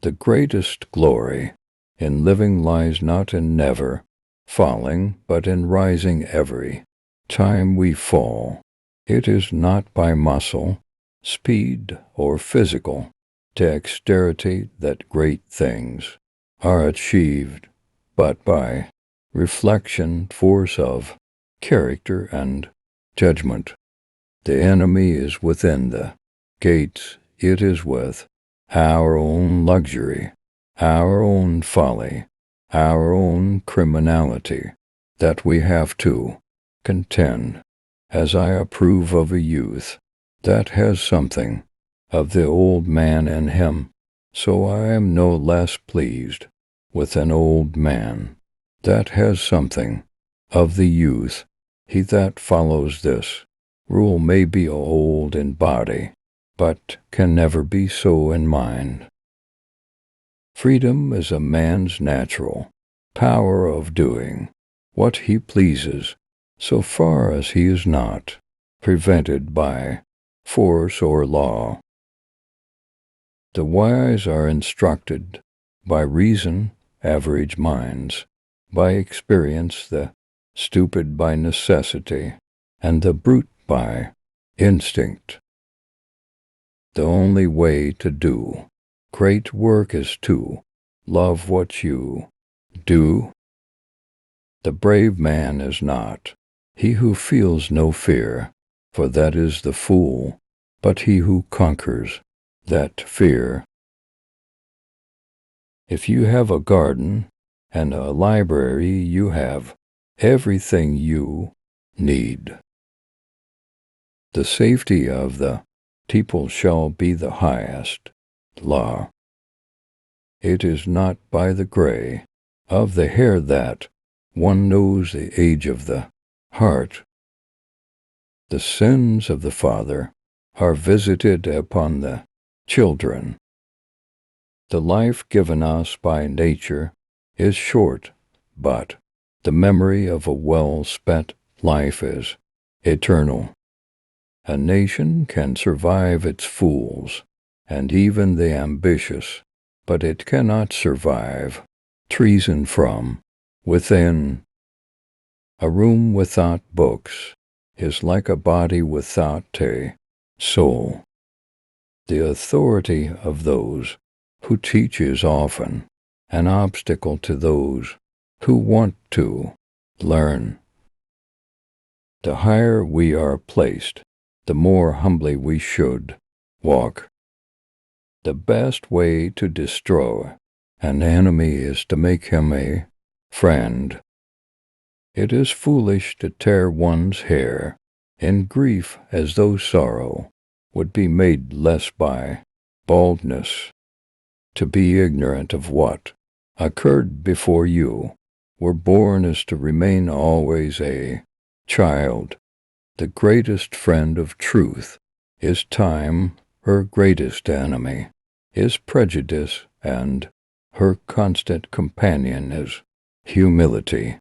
The greatest glory in living lies not in never falling, but in rising every time we fall. It is not by muscle, speed, or physical dexterity that great things are achieved, but by reflection, force of character, and judgment. The enemy is within the gates. It is with our own luxury, our own folly, our own criminality, that we have to contend. As I approve of a youth that has something of the old man in him, so I am no less pleased with an old man that has something of the youth. He that follows this rule may be old in body, but can never be so in mind. Freedom is a man's natural power of doing what he pleases, so far as he is not prevented by force or law. The wise are instructed by reason, average minds by experience, the stupid by necessity, and the brute by instinct. The only way to do great work is to love what you do. The brave man is not he who feels no fear, for that is the fool, but he who conquers that fear. If you have a garden and a library, you have everything you need. The safety of the people shall be the highest law. It is not by the gray of the hair that one knows the age of the heart. The sins of the father are visited upon the children. The life given us by nature is short, but the memory of a well-spent life is eternal. A nation can survive its fools and even the ambitious, but it cannot survive treason from within. A room without books is like a body without a soul. The authority of those who teach is often an obstacle to those who want to learn. The higher we are placed, the more humbly we should walk. The best way to destroy an enemy is to make him a friend. It is foolish to tear one's hair in grief as though sorrow would be made less by baldness. To be ignorant of what occurred before you were born is to remain always a child. The greatest friend of truth is time, her greatest enemy is prejudice, and her constant companion is humility.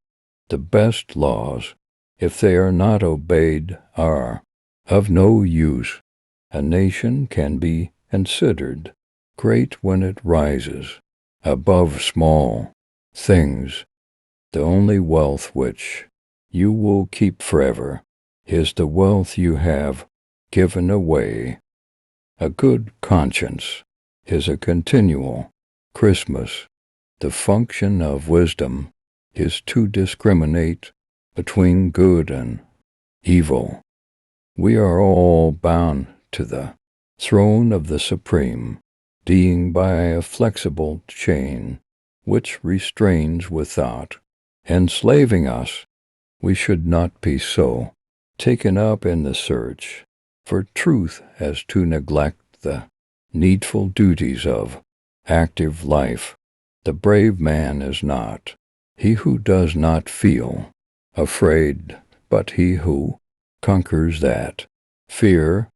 The best laws, if they are not obeyed, are of no use. A nation can be considered great when it rises above small things. The only wealth which you will keep forever is the wealth you have given away. A good conscience is a continual Christmas. The function of wisdom is to discriminate between good and evil. We are all bound to the throne of the Supreme Being by a flexible chain which restrains without enslaving us. We should not be so taken up in the search for truth as to neglect the needful duties of active life. The brave man is not he who does not feel afraid, but he who conquers that fear